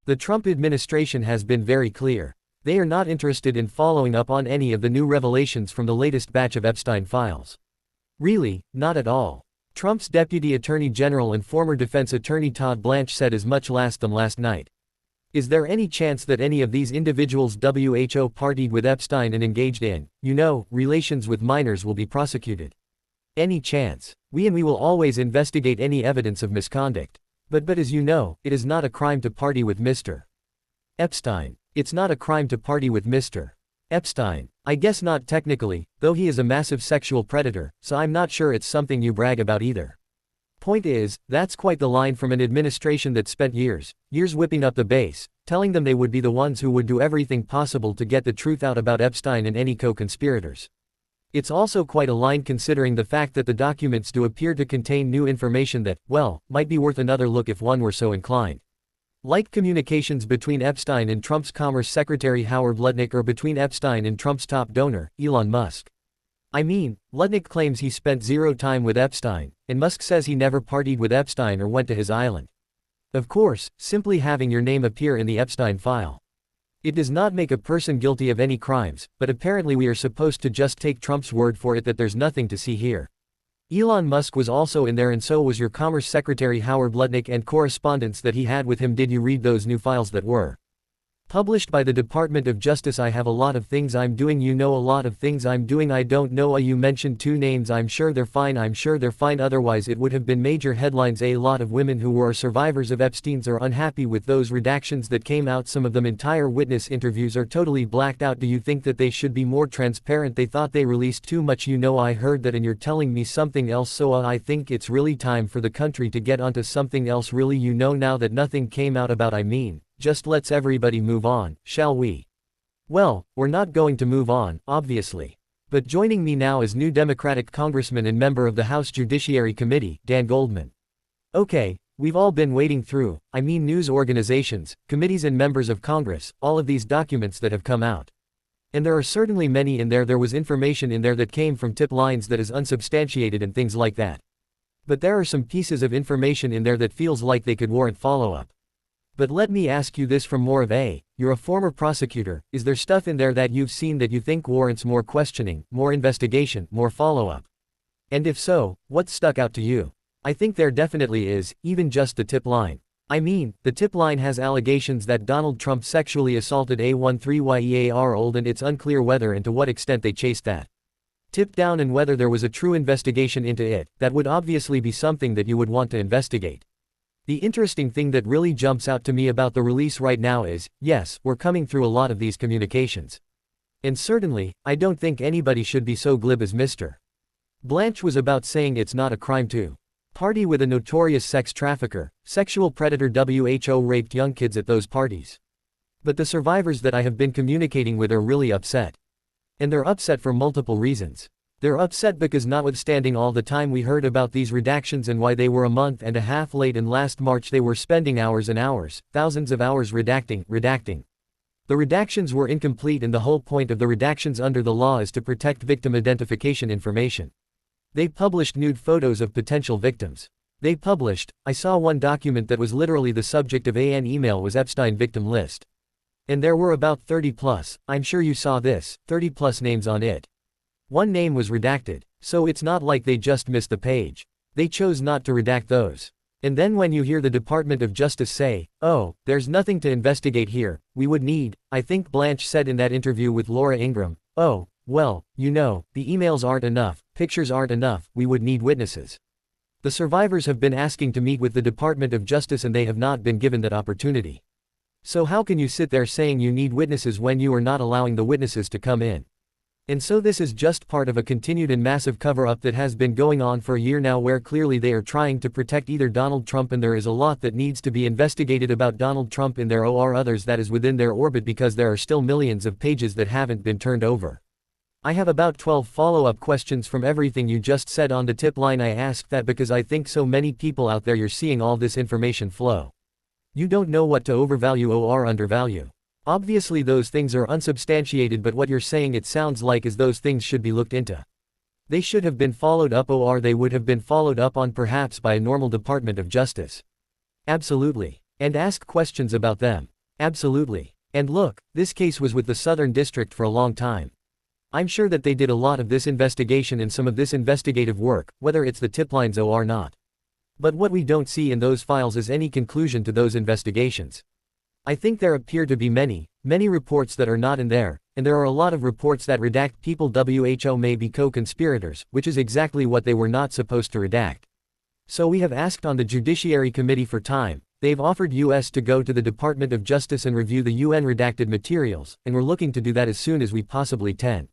The Trump administration has been very clear. They are not interested in following up on any of the new revelations from the latest batch of Epstein files. Really, not at all. Trump's Deputy Attorney General and former defense attorney Todd Blanche said as much last night. Is there any chance that any of these individuals WHO partied with Epstein and engaged in, relations with minors will be prosecuted? Any chance? We will always investigate any evidence of misconduct. But as you know, it is not a crime to party with Mr. Epstein. It's not a crime to party with Mr. Epstein. I guess not technically, though he is a massive sexual predator, so I'm not sure it's something you brag about either. Point is, that's quite the line from an administration that spent years whipping up the base, telling them they would be the ones who would do everything possible to get the truth out about Epstein and any co-conspirators. It's also quite a line considering the fact that the documents do appear to contain new information that, well, might be worth another look if one were so inclined. Like communications between Epstein and Trump's Commerce Secretary Howard Lutnick or between Epstein and Trump's top donor, Elon Musk. I mean, Lutnick claims he spent zero time with Epstein, and Musk says he never partied with Epstein or went to his island. Of course, simply having your name appear in the Epstein file. It does not make a person guilty of any crimes, but apparently we are supposed to just take Trump's word for it that there's nothing to see here. Elon Musk was also in there and so was your Commerce Secretary Howard Lutnick and correspondence that he had with him. Did you read those new files that were published by the Department of Justice? I have a lot of things I'm doing. A lot of things I'm doing. I don't know. You mentioned two names. I'm sure they're fine. Otherwise it would have been major headlines. A lot of women who were survivors of Epstein's are unhappy with those redactions that came out. Some of them entire witness interviews are totally blacked out. Do you think that they should be more transparent? They thought they released too much. I heard that and you're telling me something else. So I think it's really time for the country to get onto something else. Really, now that nothing came out about just let's everybody move on, shall we? Well, we're not going to move on, obviously. But joining me now is new Democratic Congressman and member of the House Judiciary Committee, Dan Goldman. Okay, we've all been wading through, news organizations, committees and members of Congress, all of these documents that have come out. And there are certainly many in there. There was information in there that came from tip lines that is unsubstantiated and things like that. But there are some pieces of information in there that feels like they could warrant follow-up. But let me ask you this from more of you're a former prosecutor, is there stuff in there that you've seen that you think warrants more questioning, more investigation, more follow-up? And if so, what stuck out to you? I think there definitely is, even just the tip line. The tip line has allegations that Donald Trump sexually assaulted a 13-year-old and it's unclear whether and to what extent they chased that tip down and whether there was a true investigation into it. That would obviously be something that you would want to investigate. The interesting thing that really jumps out to me about the release right now is, yes, we're coming through a lot of these communications. And certainly, I don't think anybody should be so glib as Mr. Blanche was about saying it's not a crime to party with a notorious sex trafficker, sexual predator. WHO raped young kids at those parties. But the survivors that I have been communicating with are really upset. And they're upset for multiple reasons. They're upset because notwithstanding all the time we heard about these redactions and why they were a month and a half late, and last March they were spending hours and hours, thousands of hours redacting. The redactions were incomplete, and the whole point of the redactions under the law is to protect victim identification information. They published nude photos of potential victims. I saw one document that was literally the subject of an email was Epstein victim list. And there were about 30 plus, I'm sure you saw this, 30 plus names on it. One name was redacted, so it's not like they just missed the page. They chose not to redact those. And then when you hear the Department of Justice say, oh, there's nothing to investigate here, we would need, I think Blanche said in that interview with Laura Ingraham, oh, well, the emails aren't enough, pictures aren't enough, we would need witnesses. The survivors have been asking to meet with the Department of Justice and they have not been given that opportunity. So how can you sit there saying you need witnesses when you are not allowing the witnesses to come in? And so this is just part of a continued and massive cover-up that has been going on for a year now, where clearly they are trying to protect either Donald Trump, and there is a lot that needs to be investigated about Donald Trump in there, or others that is within their orbit, because there are still millions of pages that haven't been turned over. I have about 12 follow-up questions from everything you just said on the tip line. I ask that because I think so many people out there, you're seeing all this information flow. You don't know what to overvalue or undervalue. Obviously those things are unsubstantiated, but what you're saying, it sounds like, is those things should be looked into. They should have been followed up, or they would have been followed up on perhaps by a normal Department of Justice. Absolutely. And ask questions about them. Absolutely. And look, this case was with the Southern District for a long time. I'm sure that they did a lot of this investigation and some of this investigative work, whether it's the tip lines or not. But what we don't see in those files is any conclusion to those investigations. I think there appear to be many reports that are not in there, and there are a lot of reports that redact people who may be co-conspirators, which is exactly what they were not supposed to redact. So we have asked on the Judiciary Committee for time. They've offered us to go to the Department of Justice and review the UN redacted materials, and we're looking to do that as soon as we possibly can.